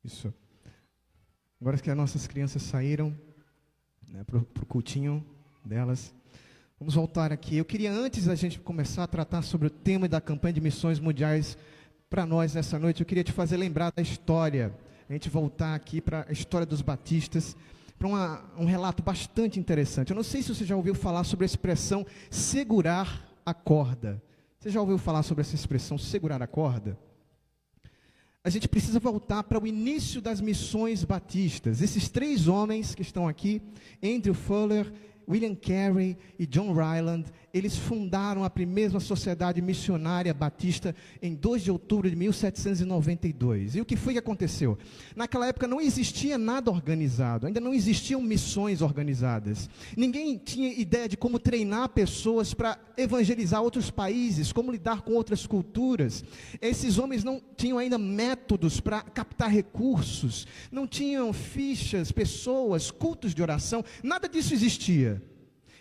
Isso. Agora que as nossas crianças saíram, né, para o cultinho delas, vamos voltar aqui. Eu queria, antes da gente começar a tratar sobre o tema da campanha de missões mundiais para nós nessa noite, eu queria te fazer lembrar da história. A gente voltar aqui para a história dos batistas, para um relato bastante interessante. Eu não sei se você já ouviu falar sobre a expressão segurar a corda. Você já ouviu falar sobre essa expressão segurar a corda? A gente precisa voltar para o início das missões batistas. Esses três homens que estão aqui, Andrew Fuller, William Carey e John Ryland, eles fundaram a primeira sociedade missionária batista em 2 de outubro de 1792. E o que foi que aconteceu? Naquela época não existia nada organizado, ainda não existiam missões organizadas. Ninguém tinha ideia de como treinar pessoas para evangelizar outros países, como lidar com outras culturas. Esses homens não tinham ainda métodos para captar recursos, não tinham fichas, pessoas, cultos de oração, nada disso existia.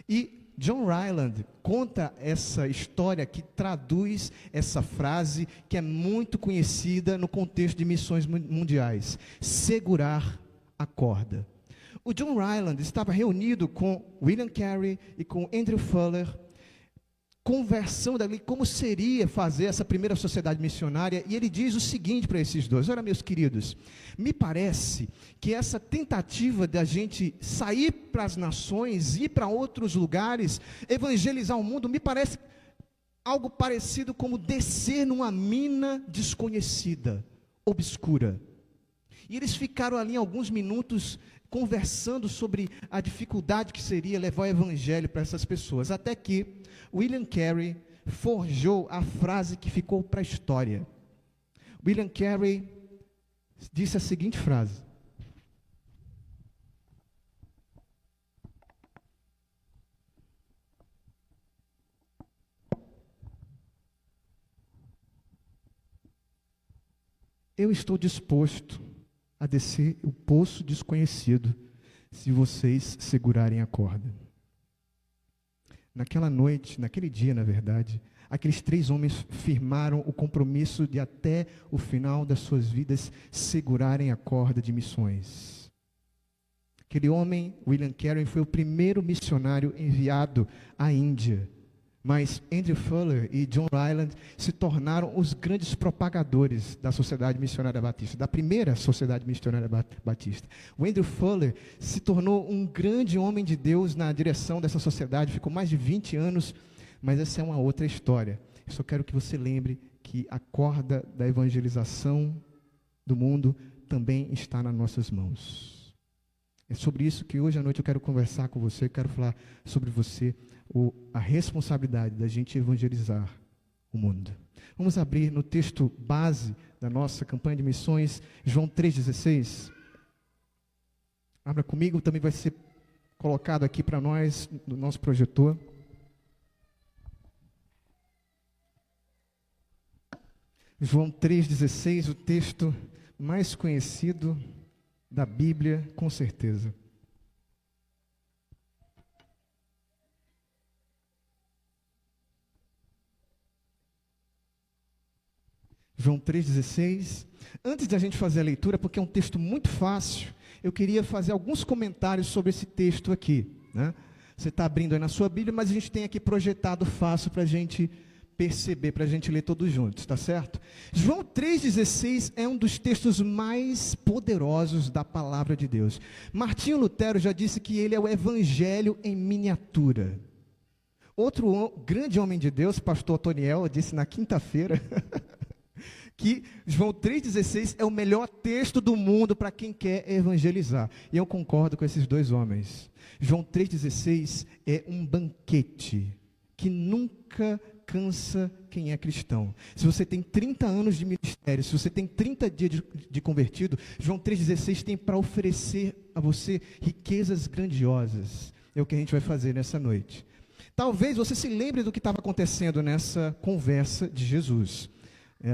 E John Ryland conta essa história que traduz essa frase que é muito conhecida no contexto de missões mundiais: segurar a corda. O John Ryland estava reunido com William Carey e com Andrew Fuller, conversando ali como seria fazer essa primeira sociedade missionária, e ele diz o seguinte para esses dois: olha, meus queridos, me parece que essa tentativa da gente sair para as nações, ir para outros lugares, evangelizar o mundo, me parece algo parecido como descer numa mina desconhecida, obscura. E eles ficaram ali alguns minutos conversando sobre a dificuldade que seria levar o evangelho para essas pessoas, até que William Carey forjou a frase que ficou para a história. William Carey disse a seguinte frase: eu estou disposto a descer o poço desconhecido, se vocês segurarem a corda. Naquela noite, naquele dia, na verdade, aqueles três homens firmaram o compromisso de até o final das suas vidas segurarem a corda de missões. Aquele homem, William Carey, foi o primeiro missionário enviado à Índia. Mas Andrew Fuller e John Ryland se tornaram os grandes propagadores da Sociedade Missionária Batista, da primeira Sociedade Missionária Batista. O Andrew Fuller se tornou um grande homem de Deus na direção dessa sociedade, ficou mais de 20 anos, mas essa é uma outra história. Eu só quero que você lembre que a corda da evangelização do mundo também está nas nossas mãos. É sobre isso que hoje à noite eu quero conversar com você, quero falar sobre você, a responsabilidade da gente evangelizar o mundo. Vamos abrir no texto base da nossa campanha de missões, João 3,16. Abra comigo, também vai ser colocado aqui para nós, no nosso projetor. João 3,16, o texto mais conhecido da Bíblia, com certeza. João 3,16. Antes da gente fazer a leitura, porque é um texto muito fácil, eu queria fazer alguns comentários sobre esse texto aqui, né? Você está abrindo aí na sua Bíblia, mas a gente tem aqui projetado fácil para a gente perceber, para a gente ler todos juntos, tá certo? João 3,16 é um dos textos mais poderosos da palavra de Deus. Martinho Lutero já disse que ele é o evangelho em miniatura. Outro grande homem de Deus, pastor Otoniel, disse na quinta-feira que João 3,16 é o melhor texto do mundo para quem quer evangelizar. E eu concordo com esses dois homens. João 3,16 é um banquete que nunca cansa quem é cristão. Se você tem 30 anos de ministério, se você tem 30 dias de convertido, João 3,16 tem para oferecer a você riquezas grandiosas. É o que a gente vai fazer nessa noite. Talvez você se lembre do que estava acontecendo nessa conversa de Jesus.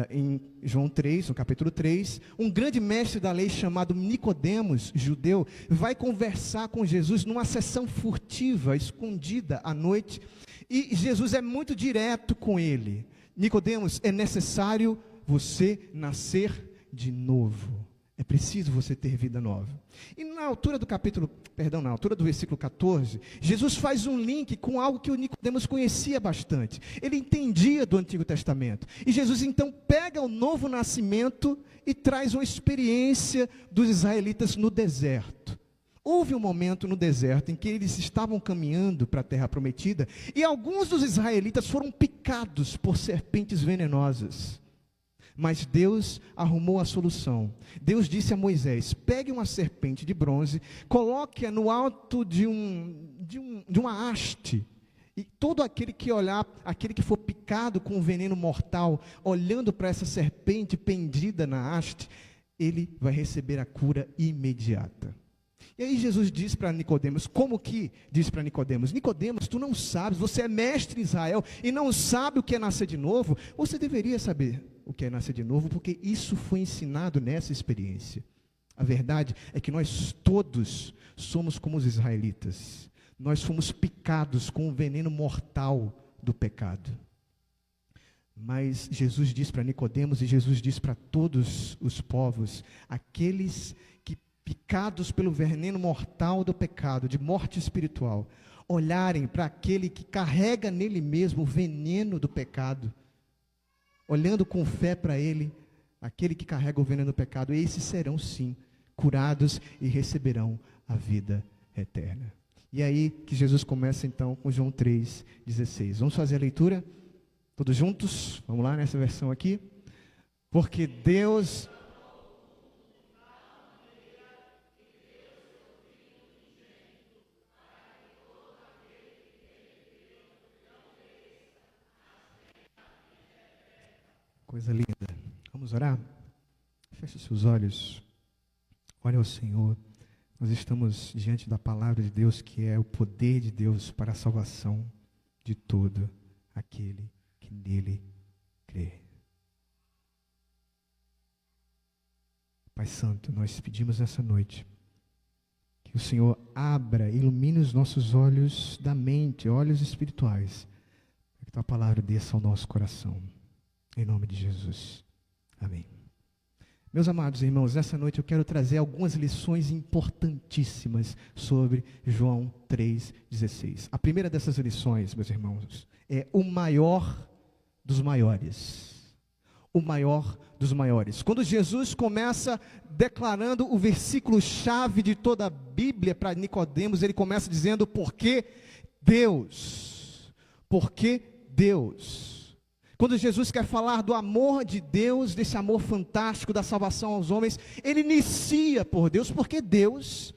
Em João 3, no capítulo 3, um grande mestre da lei chamado Nicodemos, judeu, vai conversar com Jesus numa sessão furtiva, escondida à noite, e Jesus é muito direto com ele. Nicodemos, é necessário você nascer de novo. É preciso você ter vida nova. E na altura do versículo 14, Jesus faz um link com algo que o Nicodemos conhecia bastante. Ele entendia do Antigo Testamento. E Jesus então pega o novo nascimento e traz uma experiência dos israelitas no deserto. Houve um momento no deserto em que eles estavam caminhando para a terra prometida e alguns dos israelitas foram picados por serpentes venenosas. Mas Deus arrumou a solução. Deus disse a Moisés: pegue uma serpente de bronze, coloque-a no alto de uma haste, e todo aquele que olhar, aquele que for picado com um veneno mortal, olhando para essa serpente pendida na haste, ele vai receber a cura imediata. E aí Jesus diz para Nicodemos, como que diz para Nicodemos: Nicodemos, tu não sabes, você é mestre em Israel e não sabe o que é nascer de novo? Você deveria saber o que é nascer de novo, porque isso foi ensinado nessa experiência. A verdade é que nós todos somos como os israelitas. Nós fomos picados com o veneno mortal do pecado. Mas Jesus diz para Nicodemos e Jesus diz para todos os povos, aqueles que picados pelo veneno mortal do pecado, de morte espiritual, olharem para aquele que carrega nele mesmo o veneno do pecado, olhando com fé para ele, aquele que carrega o veneno do pecado, esses serão sim curados e receberão a vida eterna. E aí que Jesus começa então com João 3,16. Vamos fazer a leitura? Todos juntos? Vamos lá nessa versão aqui. Porque Deus... Coisa linda. Vamos orar? Feche seus olhos. Olha ao Senhor. Nós estamos diante da palavra de Deus, que é o poder de Deus para a salvação de todo aquele que nele crê. Pai Santo, nós pedimos nessa noite que o Senhor abra, ilumine os nossos olhos da mente, olhos espirituais, para que a tua palavra desça ao nosso coração. Em nome de Jesus. Amém. Meus amados irmãos, nessa noite eu quero trazer algumas lições importantíssimas sobre João 3,16. A primeira dessas lições, meus irmãos, é o maior dos maiores. O maior dos maiores. Quando Jesus começa declarando o versículo-chave de toda a Bíblia para Nicodemos, ele começa dizendo: porque Deus. Porque Deus. Quando Jesus quer falar do amor de Deus, desse amor fantástico da salvação aos homens, ele inicia por Deus, porque Deus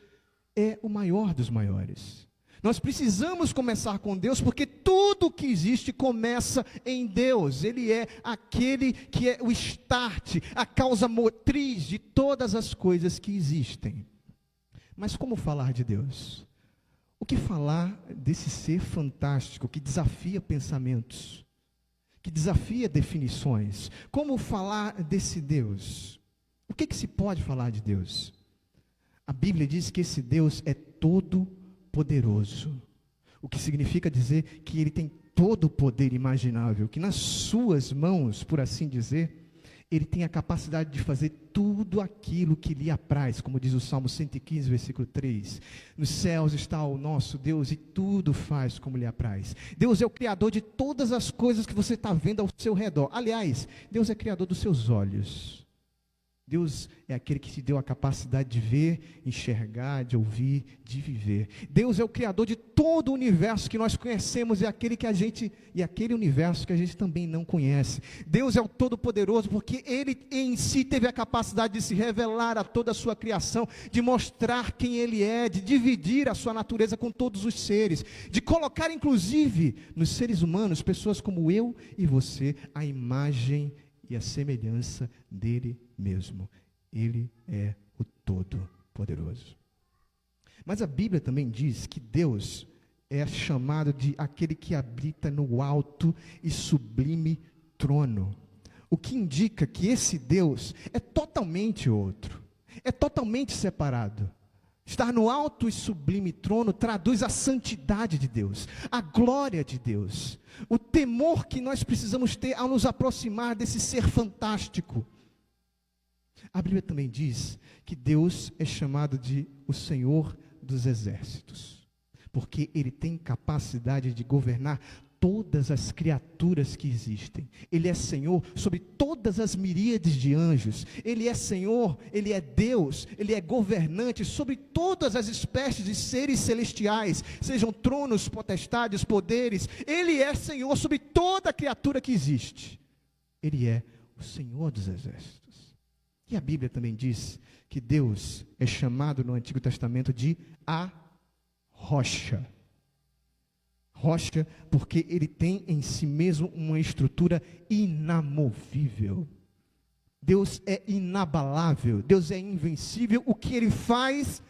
é o maior dos maiores. Nós precisamos começar com Deus, porque tudo que existe começa em Deus. Ele é aquele que é o start, a causa motriz de todas as coisas que existem. Mas como falar de Deus? O que falar desse ser fantástico que desafia pensamentos? Que desafia definições? Como falar desse Deus? O que se pode falar de Deus? A Bíblia diz que esse Deus é todo poderoso, o que significa dizer que ele tem todo o poder imaginável, que nas suas mãos, por assim dizer, ele tem a capacidade de fazer tudo aquilo que lhe apraz, como diz o Salmo 115, versículo 3. Nos céus está o nosso Deus e tudo faz como lhe apraz. Deus é o criador de todas as coisas que você está vendo ao seu redor. Aliás, Deus é criador dos seus olhos. Deus é aquele que te deu a capacidade de ver, enxergar, de ouvir, de viver. Deus é o criador de todo o universo que nós conhecemos e aquele universo que a gente também não conhece. Deus é o Todo-Poderoso porque Ele em si teve a capacidade de se revelar a toda a sua criação, de mostrar quem Ele é, de dividir a sua natureza com todos os seres, de colocar inclusive nos seres humanos, pessoas como eu e você, a imagem e a semelhança dele mesmo. Ele é o Todo-Poderoso. Mas a Bíblia também diz que Deus é chamado de aquele que habita no alto e sublime trono. O que indica que esse Deus é totalmente outro, é totalmente separado. Estar no alto e sublime trono traduz a santidade de Deus, a glória de Deus, o temor que nós precisamos ter ao nos aproximar desse ser fantástico. A Bíblia também diz que Deus é chamado de o Senhor dos Exércitos, porque Ele tem capacidade de governar todas as criaturas que existem. Ele é Senhor sobre todas as miríades de anjos. Ele é Senhor, Ele é Deus, Ele é governante sobre todas as espécies de seres celestiais, sejam tronos, potestades, poderes. Ele é Senhor sobre toda criatura que existe. Ele é o Senhor dos Exércitos. E a Bíblia também diz que Deus é chamado no Antigo Testamento de a rocha. Rocha, porque Ele tem em si mesmo uma estrutura inamovível. Deus é inabalável, Deus é invencível, o que Ele faz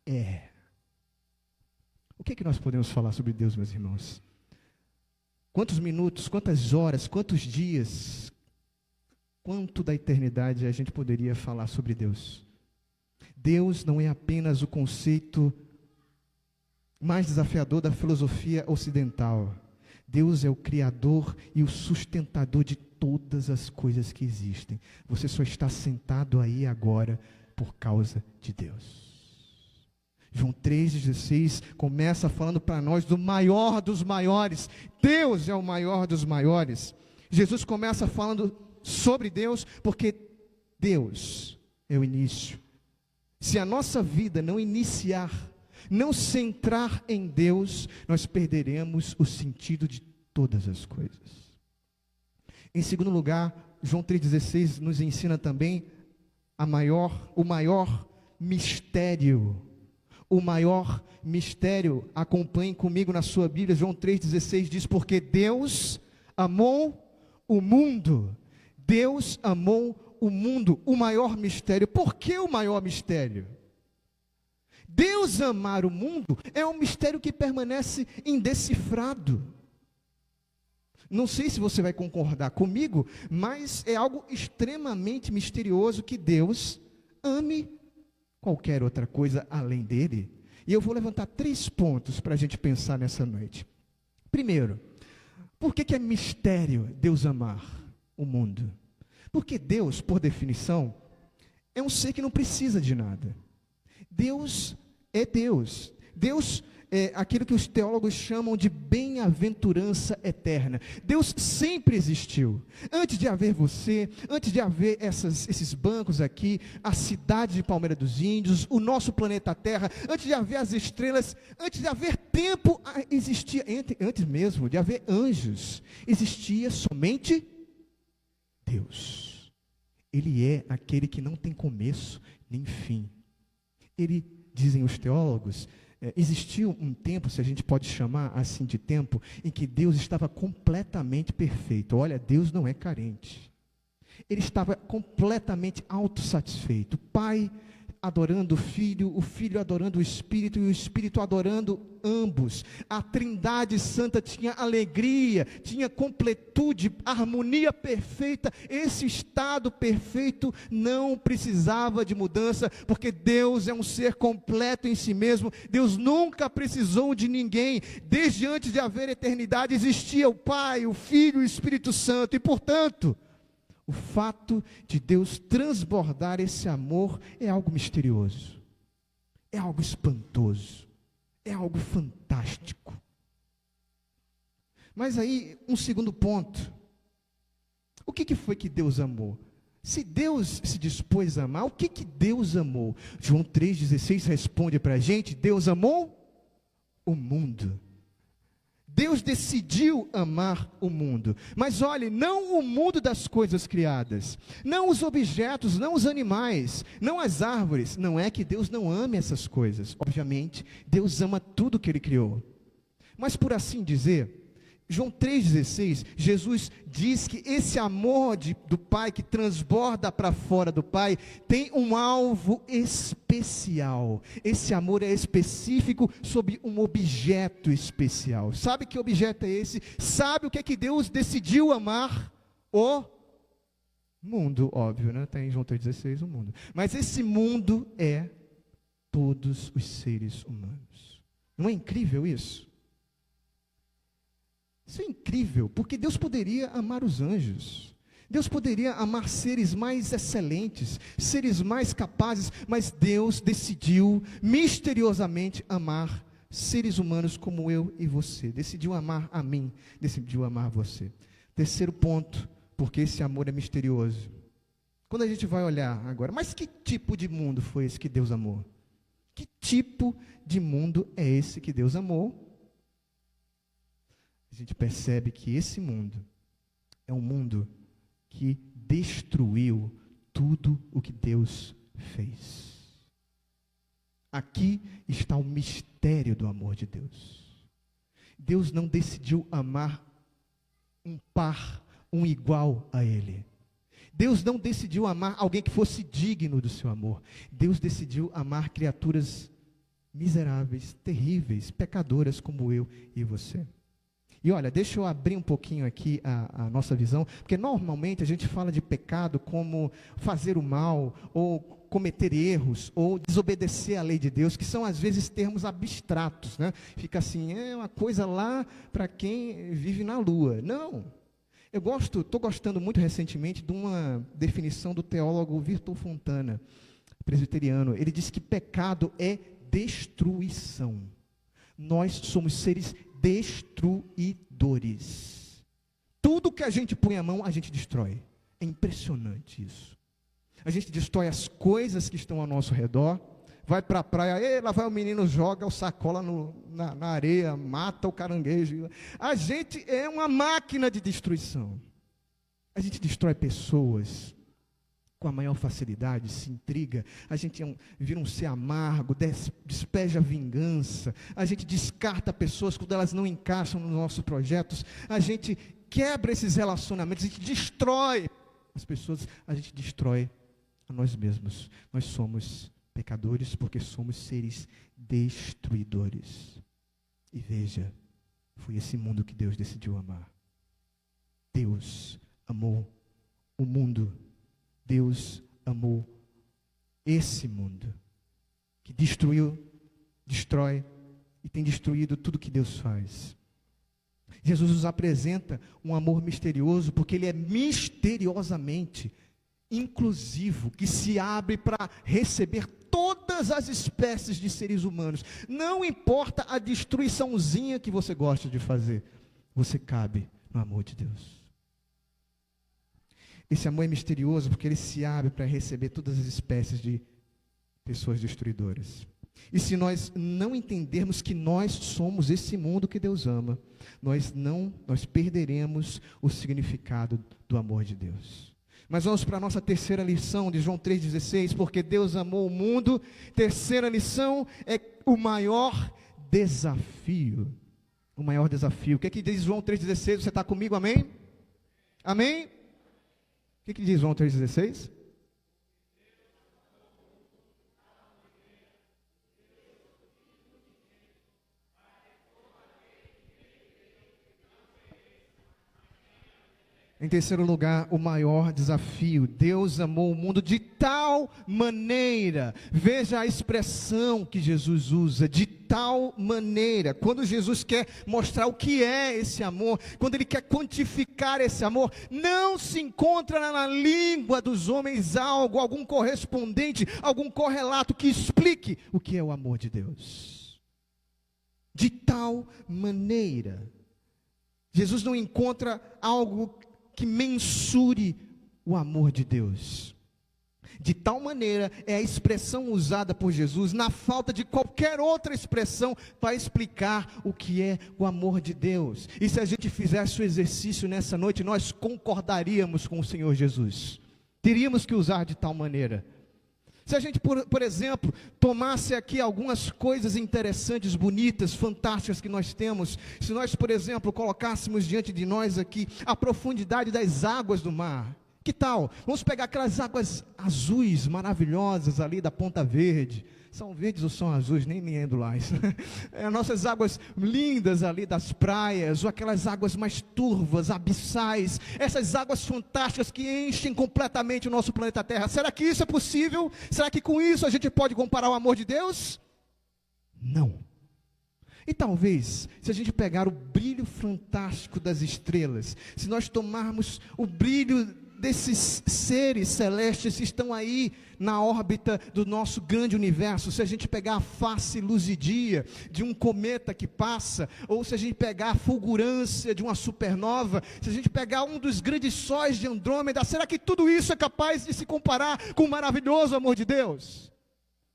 é. O que nós podemos falar sobre Deus, meus irmãos? Quantos minutos, quantas horas, quantos dias, quanto da eternidade a gente poderia falar sobre Deus? Deus não é apenas o conceito mais desafiador da filosofia ocidental. Deus é o Criador e o sustentador de todas as coisas que existem. Você só está sentado aí agora por causa de Deus. João 3,16 começa falando para nós do maior dos maiores. Deus é o maior dos maiores. Jesus começa falando sobre Deus, porque Deus é o início. Se a nossa vida não iniciar, não centrar em Deus, nós perderemos o sentido de todas as coisas. Em segundo lugar, João 3,16 nos ensina também o maior mistério. O maior mistério, acompanhe comigo na sua Bíblia, João 3,16 diz, porque Deus amou o mundo. Deus amou o mundo, o maior mistério. Por que o maior mistério? Deus amar o mundo é um mistério que permanece indecifrado. Não sei se você vai concordar comigo, mas é algo extremamente misterioso que Deus ame qualquer outra coisa além dele. E eu vou levantar 3 pontos para a gente pensar nessa noite. Primeiro, por que é mistério Deus amar o mundo? Porque Deus, por definição, é um ser que não precisa de nada. Deus é Deus. Deus é aquilo que os teólogos chamam de bem-aventurança eterna. Deus sempre existiu. Antes de haver você, antes de haver esses bancos aqui, a cidade de Palmeira dos Índios, o nosso planeta Terra, antes de haver as estrelas, antes de haver tempo, existia, antes mesmo de haver anjos, existia somente Deus. Ele é aquele que não tem começo nem fim. Ele, dizem os teólogos, existiu um tempo, se a gente pode chamar assim de tempo, em que Deus estava completamente perfeito. Olha, Deus não é carente. Ele estava completamente autossatisfeito. O Pai adorando o Filho adorando o Espírito e o Espírito adorando ambos. A Trindade Santa tinha alegria, tinha completude, harmonia perfeita. Esse estado perfeito não precisava de mudança, porque Deus é um ser completo em si mesmo. Deus nunca precisou de ninguém. Desde antes de haver eternidade existia o Pai, o Filho e o Espírito Santo. E portanto, o fato de Deus transbordar esse amor é algo misterioso, é algo espantoso, é algo fantástico. Mas aí, um segundo ponto. O que foi que Deus amou? Se Deus se dispôs a amar, o que Deus amou? João 3,16 responde para a gente: Deus amou o mundo. Deus decidiu amar o mundo, mas olhe, não o mundo das coisas criadas, não os objetos, não os animais, não as árvores. Não é que Deus não ame essas coisas, obviamente, Deus ama tudo que Ele criou, mas por assim dizer, João 3,16, Jesus diz que esse amor do Pai, que transborda para fora do Pai, tem um alvo especial. Esse amor é específico sobre um objeto especial. Sabe que objeto é esse? Sabe o que é que Deus decidiu amar? O mundo, óbvio, né? Tem João 3,16, o mundo. Mas esse mundo é todos os seres humanos. Não é incrível isso? Isso é incrível, porque Deus poderia amar os anjos. Deus poderia amar seres mais excelentes, seres mais capazes, mas Deus decidiu misteriosamente amar seres humanos como eu e você. Decidiu amar a mim, decidiu amar você. Terceiro ponto, porque esse amor é misterioso. Quando a gente vai olhar agora, mas que tipo de mundo foi esse que Deus amou? Que tipo de mundo é esse que Deus amou? A gente percebe que esse mundo é um mundo que destruiu tudo o que Deus fez. Aqui está o mistério do amor de Deus. Deus não decidiu amar um par, um igual a Ele. Deus não decidiu amar alguém que fosse digno do seu amor. Deus decidiu amar criaturas miseráveis, terríveis, pecadoras como eu e você. E olha, deixa eu abrir um pouquinho aqui a nossa visão, porque normalmente a gente fala de pecado como fazer o mal, ou cometer erros, ou desobedecer à lei de Deus, que são às vezes termos abstratos, né? Fica assim, é uma coisa lá para quem vive na lua. Não. Estou gostando muito recentemente de uma definição do teólogo Vitor Fontana, presbiteriano. Ele diz que pecado é destruição. Nós somos seres destruidores. Tudo que a gente põe a mão, a gente destrói. É impressionante isso. A gente destrói as coisas que estão ao nosso redor. Vai para a praia, lá vai o menino, joga o sacola na areia, mata o caranguejo. A gente é uma máquina de destruição. A gente destrói pessoas com a maior facilidade, se intriga, a gente vira um ser amargo, despeja vingança, a gente descarta pessoas quando elas não encaixam nos nossos projetos, a gente quebra esses relacionamentos, a gente destrói as pessoas, a gente destrói a nós mesmos. Nós somos pecadores porque somos seres destruidores. E veja, foi esse mundo que Deus decidiu amar. Deus amou o mundo. Deus amou esse mundo, que destrói e tem destruído tudo que Deus faz. Jesus nos apresenta um amor misterioso, porque Ele é misteriosamente inclusivo, que se abre para receber todas as espécies de seres humanos. Não importa a destruiçãozinha que você gosta de fazer, você cabe no amor de Deus. Esse amor é misterioso porque ele se abre para receber todas as espécies de pessoas destruidoras. E se nós não entendermos que nós somos esse mundo que Deus ama, nós perderemos o significado do amor de Deus. Mas vamos para a nossa terceira lição de João 3,16, porque Deus amou o mundo. Terceira lição é o maior desafio. O maior desafio. O que é que diz João 3,16? Você está comigo, amém? Amém? O que diz João 3,16? Em terceiro lugar, o maior desafio. Deus amou o mundo de tal maneira. Veja a expressão que Jesus usa, de tal maneira. Quando Jesus quer mostrar o que é esse amor, quando Ele quer quantificar esse amor, não se encontra na língua dos homens algum correspondente, algum correlato que explique o que é o amor de Deus. De tal maneira. Jesus não encontra algo que mensure o amor de Deus. De tal maneira é a expressão usada por Jesus, na falta de qualquer outra expressão para explicar o que é o amor de Deus. E se a gente fizesse o exercício nessa noite, nós concordaríamos com o Senhor Jesus. Teríamos que usar de tal maneira. Se a gente, por exemplo, tomasse aqui algumas coisas interessantes, bonitas, fantásticas que nós temos, se nós, por exemplo, colocássemos diante de nós aqui a profundidade das águas do mar, que tal? Vamos pegar aquelas águas azuis, maravilhosas ali da Ponta Verde. São verdes ou são azuis? Nem me lembro lá. Nossas águas lindas ali das praias, ou aquelas águas mais turvas, abissais, essas águas fantásticas que enchem completamente o nosso planeta Terra. Será que isso é possível? Será que com isso a gente pode comparar o amor de Deus? Não. E talvez, se a gente pegar o brilho fantástico das estrelas, se nós tomarmos o brilho desses seres celestes que estão aí na órbita do nosso grande universo, se a gente pegar a face luzidia de um cometa que passa, ou se a gente pegar a fulgurância de uma supernova, se a gente pegar um dos grandes sóis de Andrômeda, será que tudo isso é capaz de se comparar com o maravilhoso amor de Deus?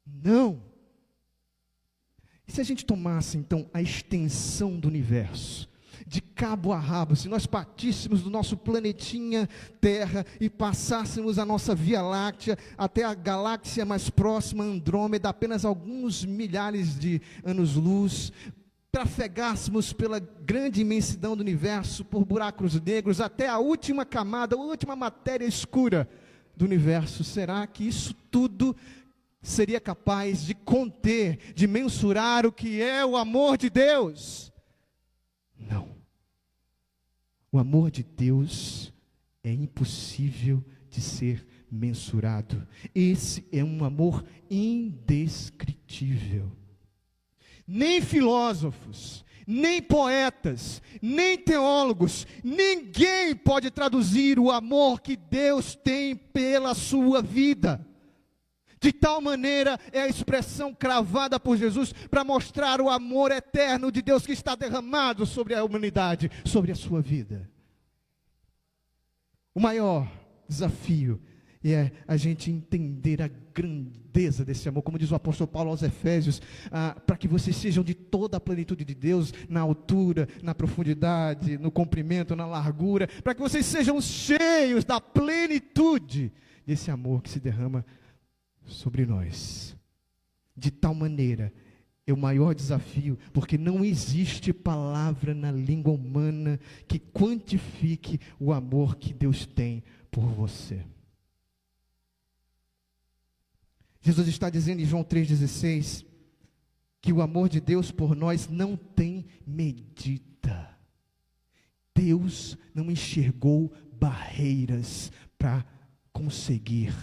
Não. E se a gente tomasse então a extensão do universo, de cabo a rabo, se nós partíssemos do nosso planetinha Terra e passássemos a nossa Via Láctea até a galáxia mais próxima, Andrômeda, apenas alguns milhares de anos-luz, trafegássemos pela grande imensidão do universo, por buracos negros, até a última camada, a última matéria escura do universo, será que isso tudo seria capaz de conter, de mensurar o que é o amor de Deus? Não. O amor de Deus é impossível de ser mensurado. Esse é um amor indescritível. Nem filósofos, nem poetas, nem teólogos, ninguém pode traduzir o amor que Deus tem pela sua vida. De tal maneira é a expressão cravada por Jesus para mostrar o amor eterno de Deus que está derramado sobre a humanidade, sobre a sua vida. O maior desafio é a gente entender a grandeza desse amor, como diz o apóstolo Paulo aos Efésios, para que vocês sejam de toda a plenitude de Deus, na altura, na profundidade, no comprimento, na largura, para que vocês sejam cheios da plenitude desse amor que se derrama sobre nós. De tal maneira é o maior desafio, porque não existe palavra na língua humana que quantifique o amor que Deus tem por você. Jesus está dizendo em João 3,16 que o amor de Deus por nós não tem medida. Deus não enxergou barreiras para conseguir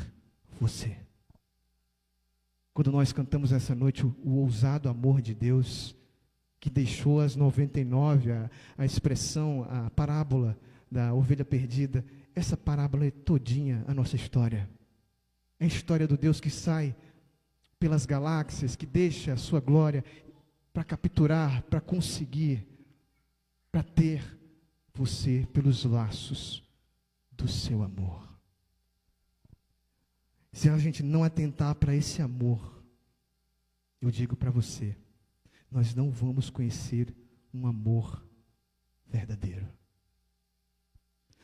você. Quando nós cantamos essa noite o ousado amor de Deus, que deixou as 99, a expressão, a parábola da ovelha perdida, essa parábola é todinha a nossa história. É a história do Deus que sai pelas galáxias, que deixa a sua glória para capturar, para conseguir, para ter você pelos laços do seu amor. Se a gente não atentar para esse amor, eu digo para você, nós não vamos conhecer um amor verdadeiro.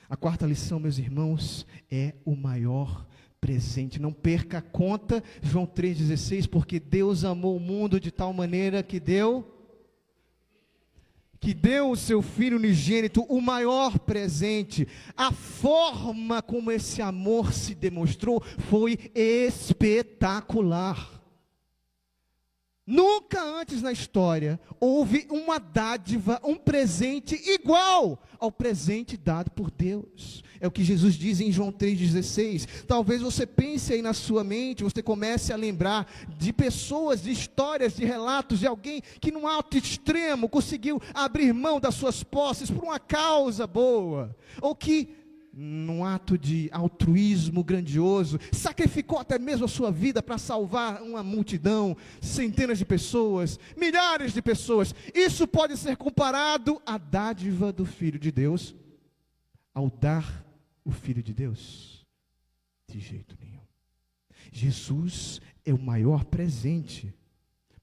A quarta lição, meus irmãos, é o maior presente. Não perca a conta, João 3,16, porque Deus amou o mundo de tal maneira que deu o seu Filho unigênito, o maior presente. A forma como esse amor se demonstrou foi espetacular. Nunca antes na história houve uma dádiva, um presente igual ao presente dado por Deus. É o que Jesus diz em João 3,16. Talvez você pense aí na sua mente, você comece a lembrar de pessoas, de histórias, de relatos de alguém que num ato extremo conseguiu abrir mão das suas posses por uma causa boa, ou que num ato de altruísmo grandioso, sacrificou até mesmo a sua vida para salvar uma multidão, centenas de pessoas, milhares de pessoas. Isso pode ser comparado à dádiva do Filho de Deus, ao dar o Filho de Deus? De jeito nenhum. Jesus é o maior presente,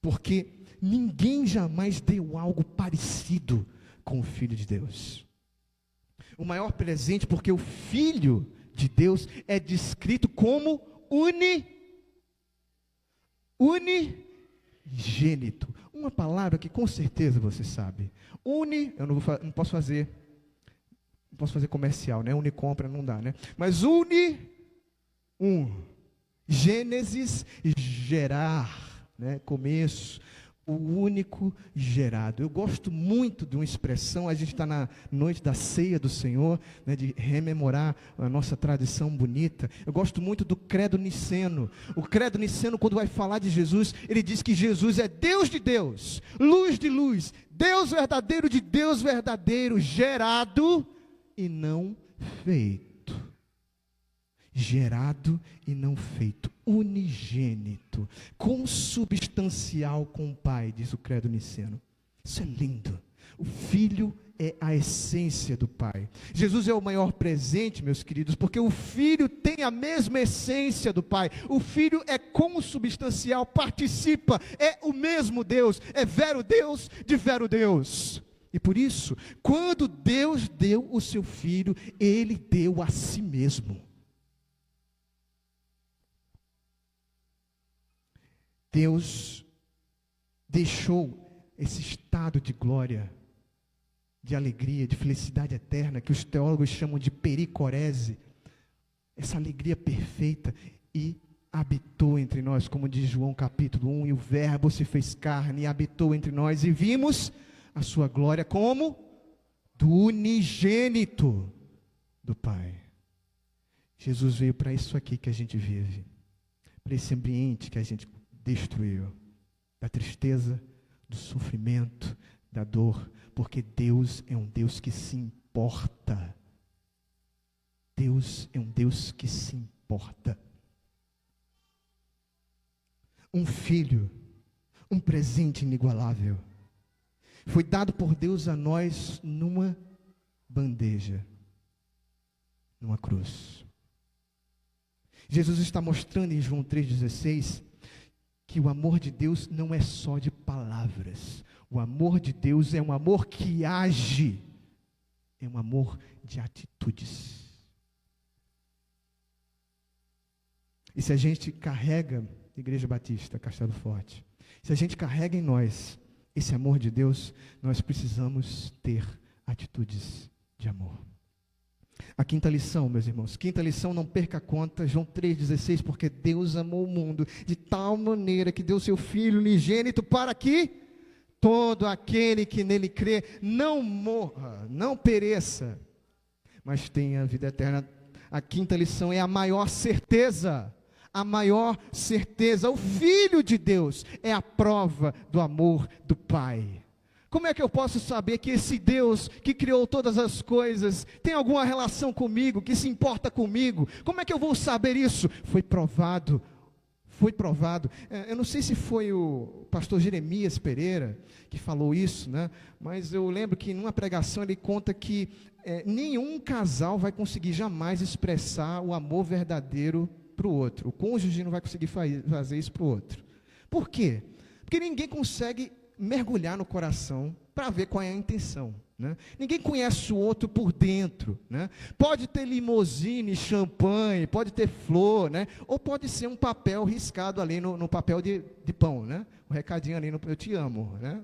porque ninguém jamais deu algo parecido com o Filho de Deus. O maior presente, porque o Filho de Deus é descrito como unigênito. Uma palavra que com certeza você sabe. Eu não posso fazer comercial, né? Unicompra não dá, né? Mas Gênesis, gerar, né? Começo. O único gerado. Eu gosto muito de uma expressão, a gente está na noite da ceia do Senhor, né, de rememorar a nossa tradição bonita. Eu gosto muito do credo niceno. O credo niceno, quando vai falar de Jesus, ele diz que Jesus é Deus de Deus, luz de luz, Deus verdadeiro de Deus verdadeiro, gerado e não feito. gerado e não feito, unigênito, consubstancial com o Pai, diz o credo niceno. Isso é lindo. O Filho é a essência do Pai. Jesus é o maior presente, meus queridos, porque o Filho tem a mesma essência do Pai. O Filho é consubstancial, participa, é o mesmo Deus, é vero Deus de vero Deus. E por isso, quando Deus deu o seu Filho, Ele deu a si mesmo. Deus deixou esse estado de glória, de alegria, de felicidade eterna, que os teólogos chamam de pericorese, essa alegria perfeita, e habitou entre nós, como diz João capítulo 1, e o Verbo se fez carne e habitou entre nós, e vimos a sua glória como do unigênito do Pai. Jesus veio para isso aqui que a gente vive, para esse ambiente que a gente destruiu, da tristeza, do sofrimento, da dor, porque Deus é um Deus que se importa. Deus é um Deus que se importa. Um filho, um presente inigualável, foi dado por Deus a nós numa bandeja, numa cruz. Jesus está mostrando em João 3,16 que o amor de Deus não é só de palavras. O amor de Deus é um amor que age, é um amor de atitudes. E se a gente carrega, Igreja Batista, Castelo Forte, se a gente carrega em nós esse amor de Deus, nós precisamos ter atitudes de amor. A quinta lição, meus irmãos, quinta lição, não perca a conta, João 3,16, porque Deus amou o mundo de tal maneira que deu seu Filho unigênito para que todo aquele que nele crê não morra, não pereça, mas tenha a vida eterna. A quinta lição é a maior certeza, o Filho de Deus é a prova do amor do Pai. Como é que eu posso saber que esse Deus que criou todas as coisas tem alguma relação comigo, que se importa comigo? Como é que eu vou saber isso? Foi provado. Eu não sei se foi o pastor Jeremias Pereira que falou isso, né? Mas eu lembro que numa pregação ele conta que nenhum casal vai conseguir jamais expressar o amor verdadeiro para o outro. O cônjuge não vai conseguir fazer isso para o outro. Por quê? Porque ninguém consegue mergulhar no coração para ver qual é a intenção, né? Ninguém conhece o outro por dentro, né? Pode ter limousine, champanhe, pode ter flor, né? Ou pode ser um papel riscado ali no papel de pão, né? Um recadinho ali no eu te amo, né?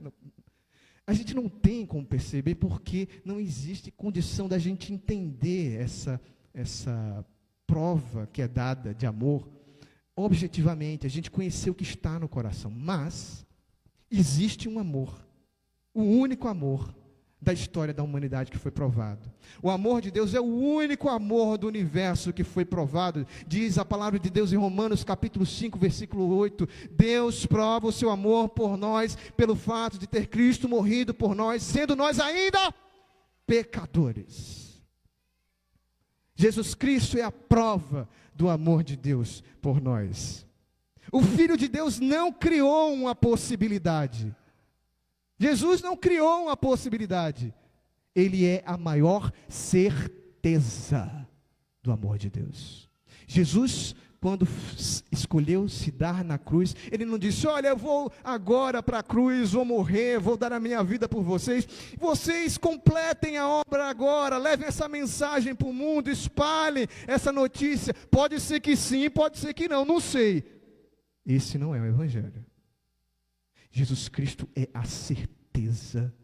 A gente não tem como perceber porque não existe condição da gente entender essa prova que é dada de amor objetivamente, a gente conhecer o que está no coração, mas existe um amor, o único amor da história da humanidade que foi provado. O amor de Deus é o único amor do universo que foi provado. Diz a palavra de Deus em Romanos capítulo 5, versículo 8, Deus prova o seu amor por nós, pelo fato de ter Cristo morrido por nós, sendo nós ainda pecadores. Jesus Cristo é a prova do amor de Deus por nós. O Filho de Deus não criou uma possibilidade. Jesus não criou uma possibilidade. Ele é a maior certeza do amor de Deus. Jesus, quando escolheu se dar na cruz, ele não disse, olha, eu vou agora para a cruz, vou morrer, vou dar a minha vida por vocês. Vocês completem a obra agora, levem essa mensagem para o mundo, espalhem essa notícia. Pode ser que sim, pode ser que não, não sei. Esse não é o Evangelho. Jesus Cristo é a certeza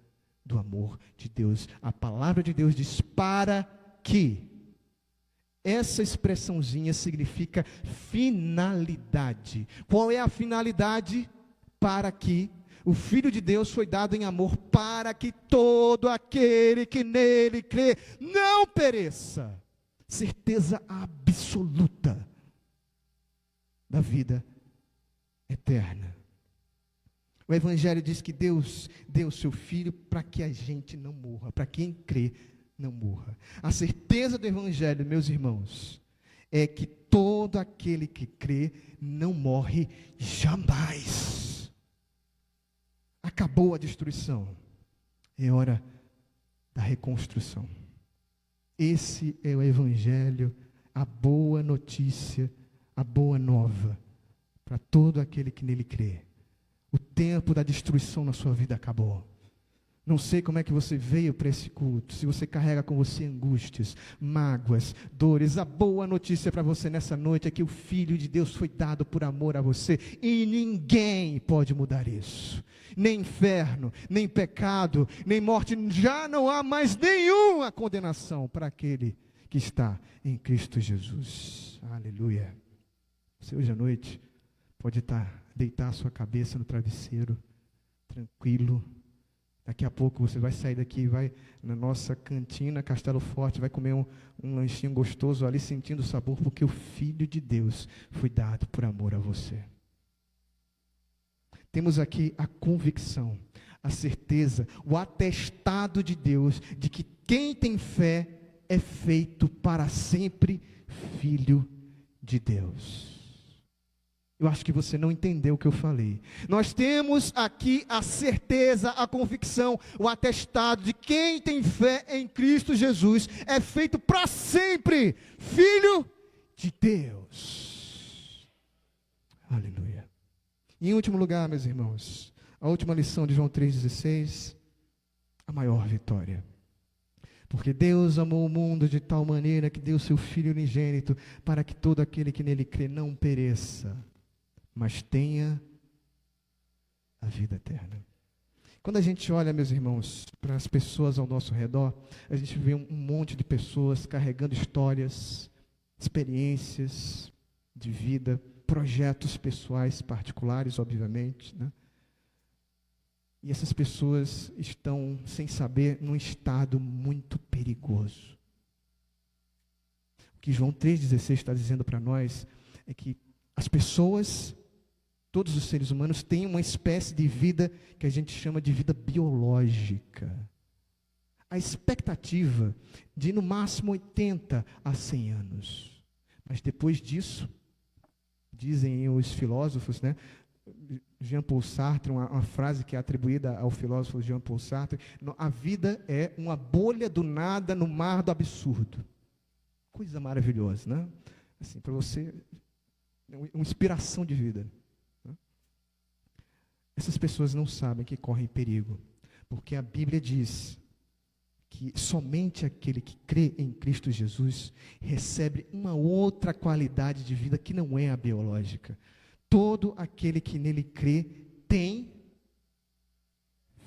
do amor de Deus. A palavra de Deus diz para que. Essa expressãozinha significa finalidade. Qual é a finalidade? Para que o Filho de Deus foi dado em amor para que todo aquele que nele crê não pereça. Certeza absoluta da vida eterna. O Evangelho diz que Deus deu o seu Filho para que a gente não morra, para quem crê não morra. A certeza do Evangelho, meus irmãos, é que todo aquele que crê não morre jamais. Acabou a destruição. É hora da reconstrução. Esse é o Evangelho, a boa notícia, a boa nova para todo aquele que nele crê. O tempo da destruição na sua vida acabou. Não sei como é que você veio para esse culto, se você carrega com você angústias, mágoas, dores. A boa notícia para você nessa noite é que o Filho de Deus foi dado por amor a você e ninguém pode mudar isso. Nem inferno, nem pecado, nem morte, já não há mais nenhuma condenação para aquele que está em Cristo Jesus. Aleluia. Você hoje à noite pode deitar a sua cabeça no travesseiro, tranquilo. Daqui a pouco você vai sair daqui, vai na nossa cantina Castelo Forte, vai comer um lanchinho gostoso ali, sentindo o sabor, porque o Filho de Deus foi dado por amor a você. Temos aqui a convicção, a certeza, o atestado de Deus, de que quem tem fé é feito para sempre filho de Deus. Eu acho que você não entendeu o que eu falei. Nós temos aqui a certeza, a convicção, o atestado de quem tem fé em Cristo Jesus é feito para sempre filho de Deus. Aleluia. E em último lugar, meus irmãos, a última lição de João 3,16, a maior vitória. Porque Deus amou o mundo de tal maneira que deu seu Filho unigênito para que todo aquele que nele crê não pereça, mas tenha a vida eterna. Quando a gente olha, meus irmãos, para as pessoas ao nosso redor, a gente vê um monte de pessoas carregando histórias, experiências de vida, projetos pessoais particulares, obviamente, né? E essas pessoas estão, sem saber, num estado muito perigoso. O que João 3,16 está dizendo para nós é que as pessoas, todos os seres humanos, têm uma espécie de vida que a gente chama de vida biológica. A expectativa de, no máximo, 80 a 100 anos. Mas depois disso, dizem os filósofos, né? Jean-Paul Sartre, uma frase que é atribuída ao filósofo Jean-Paul Sartre: a vida é uma bolha do nada no mar do absurdo. Coisa maravilhosa, né? Assim, para você, uma inspiração de vida. Né? Essas pessoas não sabem que correm perigo, porque a Bíblia diz que somente aquele que crê em Cristo Jesus recebe uma outra qualidade de vida que não é a biológica. Todo aquele que nele crê tem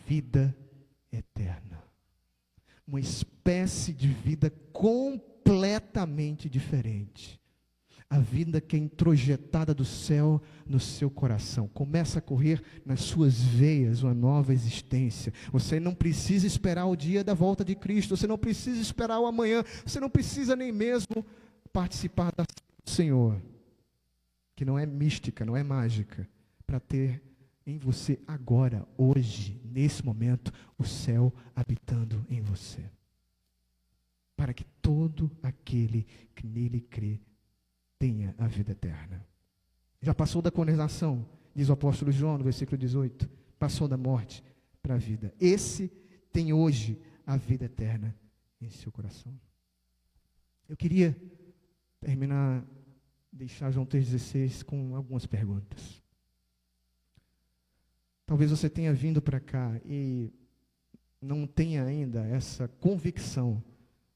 vida eterna. Uma espécie de vida completamente diferente. A vida que é introjetada do céu no seu coração. Começa a correr nas suas veias uma nova existência. Você não precisa esperar o dia da volta de Cristo. Você não precisa esperar o amanhã. Você não precisa nem mesmo participar da ceia do Senhor, que não é mística, não é mágica, para ter em você agora, hoje, nesse momento, o céu habitando em você. Para que todo aquele que nele crê tenha a vida eterna. Já passou da condenação, diz o apóstolo João no versículo 18, passou da morte para a vida. Esse tem hoje a vida eterna em seu coração. Eu queria terminar, deixar João 3,16 com algumas perguntas. Talvez você tenha vindo para cá e não tenha ainda essa convicção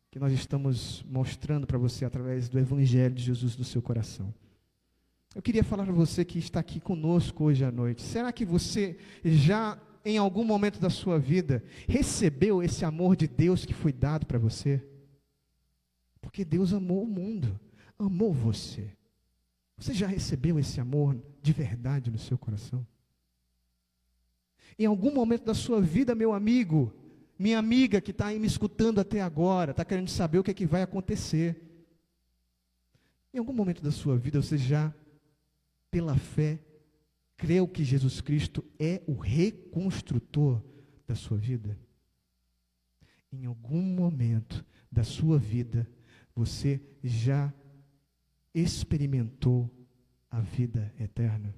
que nós estamos mostrando para você através do Evangelho de Jesus no seu coração. Eu queria falar para você que está aqui conosco hoje à noite. Será que você já, em algum momento da sua vida, recebeu esse amor de Deus que foi dado para você? Porque Deus amou o mundo, amou você. Você já recebeu esse amor de verdade no seu coração? Em algum momento da sua vida, meu amigo, minha amiga que está aí me escutando até agora, está querendo saber o que é que vai acontecer. Em algum momento da sua vida, você já, pela fé, creu que Jesus Cristo é o reconstrutor da sua vida? Em algum momento da sua vida, você já experimentou a vida eterna?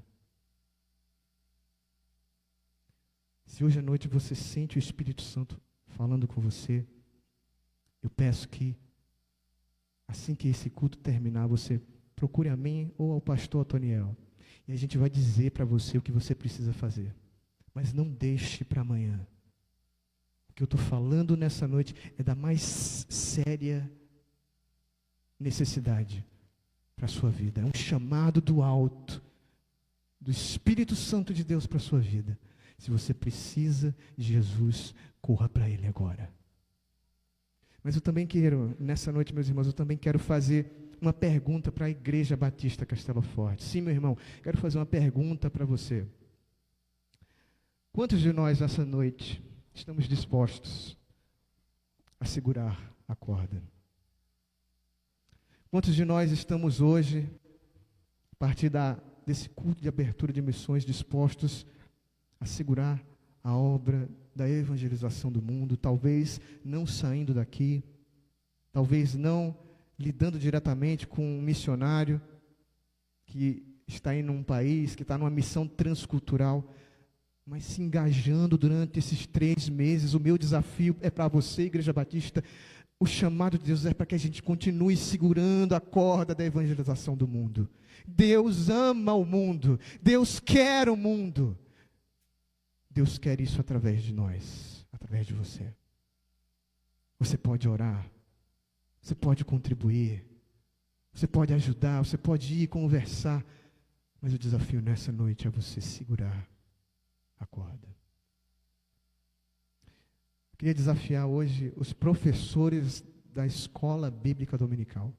Se hoje à noite você sente o Espírito Santo falando com você, eu peço que, assim que esse culto terminar, você procure a mim ou ao pastor Otoniel. E a gente vai dizer para você o que você precisa fazer. Mas não deixe para amanhã. O que eu estou falando nessa noite é da mais séria necessidade para a sua vida. É um chamado do alto, do Espírito Santo de Deus para a sua vida. Se você precisa de Jesus, corra para Ele agora. Mas eu também quero, nessa noite, meus irmãos, eu também quero fazer uma pergunta para a Igreja Batista Castelo Forte. Sim, meu irmão, quero fazer uma pergunta para você. Quantos de nós, essa noite, estamos dispostos a segurar a corda? Quantos de nós estamos hoje, a partir desse culto de abertura de missões, dispostos a segurar a obra da evangelização do mundo, talvez não saindo daqui, talvez não lidando diretamente com um missionário que está em um país, que está numa missão transcultural, mas se engajando durante esses 3 meses. O meu desafio é para você, Igreja Batista. O chamado de Deus é para que a gente continue segurando a corda da evangelização do mundo. Deus ama o mundo. Deus quer o mundo. Deus quer isso através de nós, através de você. Você pode orar. Você pode contribuir. Você pode ajudar. Você pode ir conversar. Mas o desafio nessa noite é você segurar a corda. Queria desafiar hoje os professores da Escola Bíblica Dominical.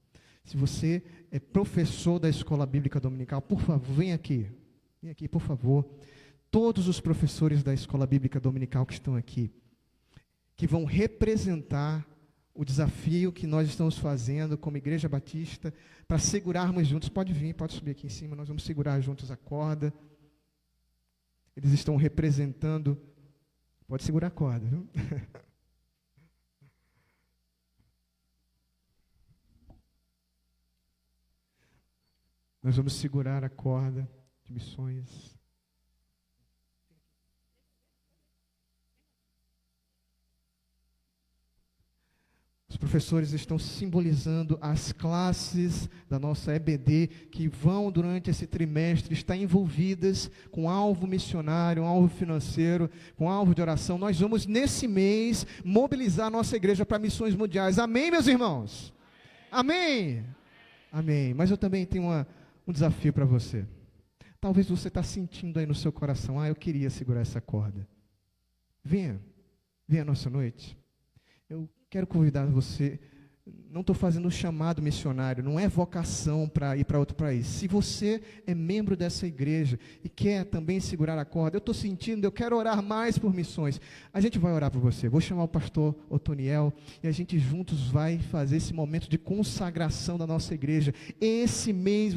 Se você é professor da Escola Bíblica Dominical, por favor, vem aqui. Vem aqui, por favor. Todos os professores da Escola Bíblica Dominical que estão aqui, que vão representar o desafio que nós estamos fazendo como Igreja Batista, para segurarmos juntos. Pode vir, pode subir aqui em cima, nós vamos segurar juntos a corda. Eles estão representando. Pode segurar a corda, viu? Nós vamos segurar a corda de missões. Os professores estão simbolizando as classes da nossa EBD que vão, durante esse trimestre, estar envolvidas com alvo missionário, um alvo financeiro, com alvo de oração. Nós vamos, nesse mês, mobilizar a nossa igreja para missões mundiais. Amém, meus irmãos? Amém? Amém. Mas eu também tenho um desafio para você. Talvez você está sentindo aí no seu coração, eu queria segurar essa corda. Venha à nossa noite. Eu quero convidar você, não estou fazendo um chamado missionário, não é vocação para ir para outro país. Se você é membro dessa igreja e quer também segurar a corda, eu estou sentindo, eu quero orar mais por missões. A gente vai orar por você. Vou chamar o pastor Otoniel e a gente juntos vai fazer esse momento de consagração da nossa igreja. Esse mês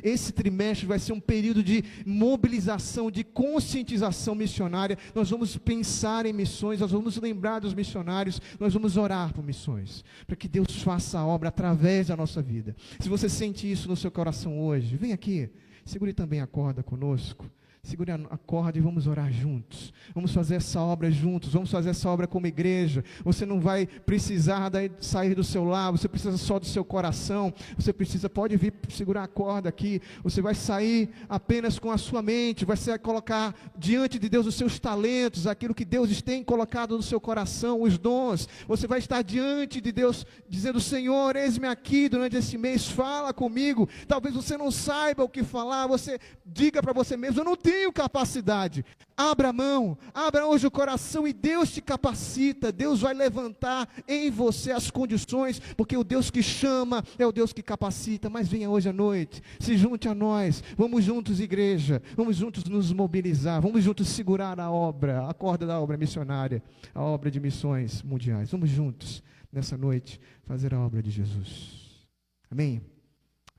esse trimestre vai ser um período de mobilização, de conscientização missionária. Nós vamos pensar em missões, nós vamos lembrar dos missionários, nós vamos orar por missões, para que Deus faça a obra através da nossa vida. Se você sente isso no seu coração hoje, vem aqui, segure também a corda conosco. Segure a corda e vamos orar juntos. Vamos fazer essa obra juntos. Vamos fazer essa obra como igreja. Você não vai precisar sair do seu lar. Você precisa só do seu coração. Você pode vir segurar a corda aqui. Você vai sair apenas com a sua mente. Vai colocar diante de Deus os seus talentos, aquilo que Deus tem colocado no seu coração, os dons. Você vai estar diante de Deus dizendo: Senhor, eis-me aqui durante esse mês. Fala comigo. Talvez você não saiba o que falar. Você diga para você mesmo: eu não tenho capacidade. Abra a mão, abra hoje o coração e Deus te capacita. Deus vai levantar em você as condições, porque o Deus que chama é o Deus que capacita. Mas venha hoje à noite, se junte a nós, vamos juntos, igreja, vamos juntos nos mobilizar, vamos juntos segurar a corda da obra missionária, a obra de missões mundiais. Vamos juntos nessa noite fazer a obra de Jesus. Amém?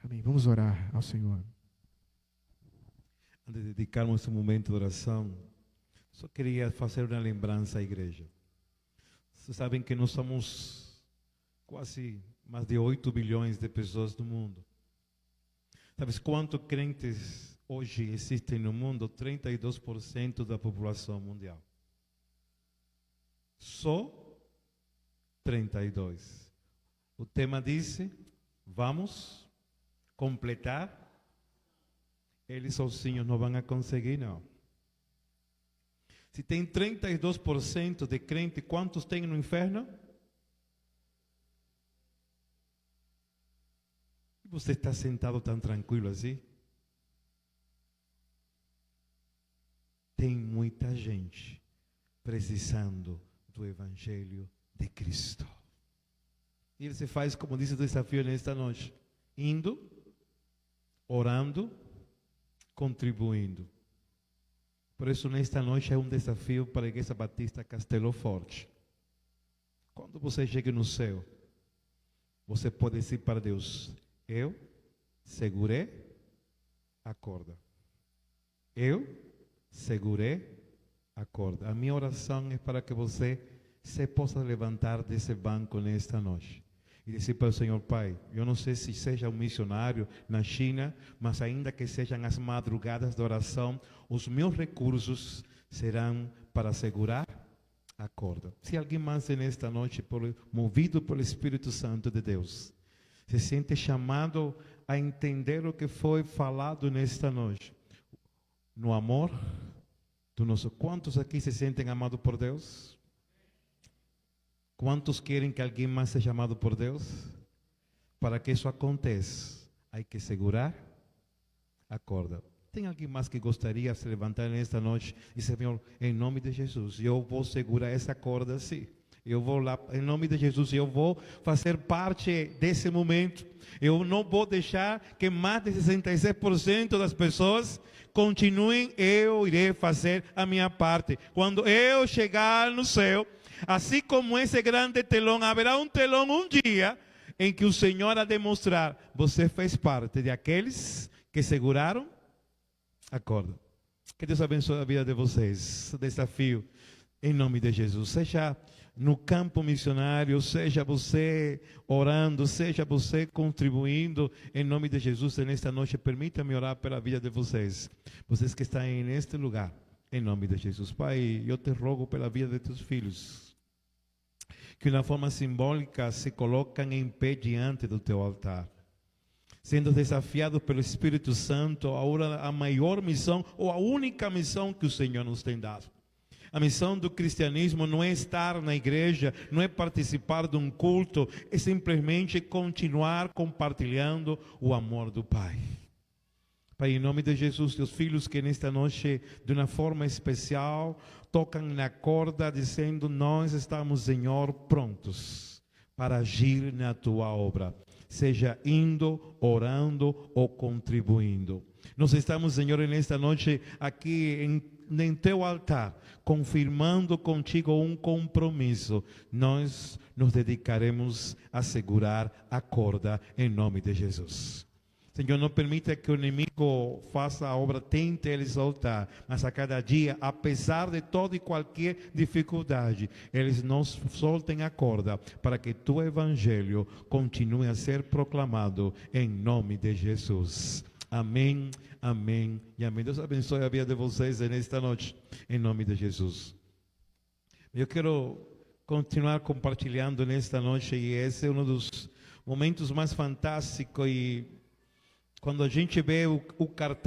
Amém. Vamos orar ao Senhor. Antes de dedicarmos esse momento de oração, só queria fazer uma lembrança à igreja. Vocês sabem que nós somos quase mais de 8 bilhões de pessoas no mundo. Sabes quantos crentes hoje existem no mundo? 32% da população mundial. Só 32. O tema disse, vamos completar. Eles sozinhos não vão conseguir, não. Se tem 32% de crente, quantos tem no inferno? E você está sentado tão tranquilo assim? Tem muita gente precisando do Evangelho de Cristo. E você faz, como diz o desafio nesta noite, indo, orando, contribuindo. Por isso, nesta noite é um desafio para a Igreja Batista Castelo Forte. Quando você chegue no céu, você pode dizer para Deus, eu segurei a corda. Eu segurei a corda. A minha oração é para que você se possa levantar desse banco nesta noite e dizer para o Senhor, Pai, eu não sei se seja um missionário na China, mas ainda que sejam as madrugadas de oração, os meus recursos serão para segurar a corda. Se alguém mais nesta noite, movido pelo Espírito Santo de Deus, se sente chamado a entender o que foi falado nesta noite, no amor do nosso... Quantos aqui se sentem amados por Deus? Quantos querem que alguém mais seja amado por Deus? Para que isso aconteça, há que segurar a corda. Tem alguém mais que gostaria de se levantar nesta noite e dizer, Senhor, em nome de Jesus, eu vou segurar essa corda sim. Eu vou lá, em nome de Jesus, eu vou fazer parte desse momento. Eu não vou deixar que mais de 66% das pessoas continuem, eu irei fazer a minha parte. Quando eu chegar no céu, assim como esse grande telão, haverá um telão um dia em que o Senhor há de mostrar, você fez parte de aqueles que seguraram a corda. Que Deus abençoe a vida de vocês. Desafio em nome de Jesus. Seja no campo missionário, seja você orando, seja você contribuindo, em nome de Jesus, nesta noite, permita-me orar pela vida de vocês. Vocês que estão neste lugar, em nome de Jesus. Pai, eu te rogo pela vida de teus filhos, que de uma forma simbólica se colocam em pé diante do teu altar, sendo desafiados pelo Espírito Santo, agora a maior missão, ou a única missão que o Senhor nos tem dado. A missão do cristianismo não é estar na igreja, não é participar de um culto, é simplesmente continuar compartilhando o amor do Pai. Pai, em nome de Jesus, teus filhos que nesta noite, de uma forma especial, tocam na corda, dizendo, nós estamos, Senhor, prontos para agir na tua obra, seja indo, orando ou contribuindo. Nós estamos, Senhor, nesta noite aqui em teu altar, confirmando contigo um compromisso. Nós nos dedicaremos a segurar a corda em nome de Jesus. Senhor, não permita que o inimigo faça a obra, tente ele soltar, mas a cada dia, apesar de toda e qualquer dificuldade, eles não soltem a corda para que teu evangelho continue a ser proclamado em nome de Jesus. Amém, amém e amém. Deus abençoe a vida de vocês nesta noite, em nome de Jesus. Eu quero continuar compartilhando nesta noite, e esse é um dos momentos mais fantásticos, e quando a gente vê o cartaz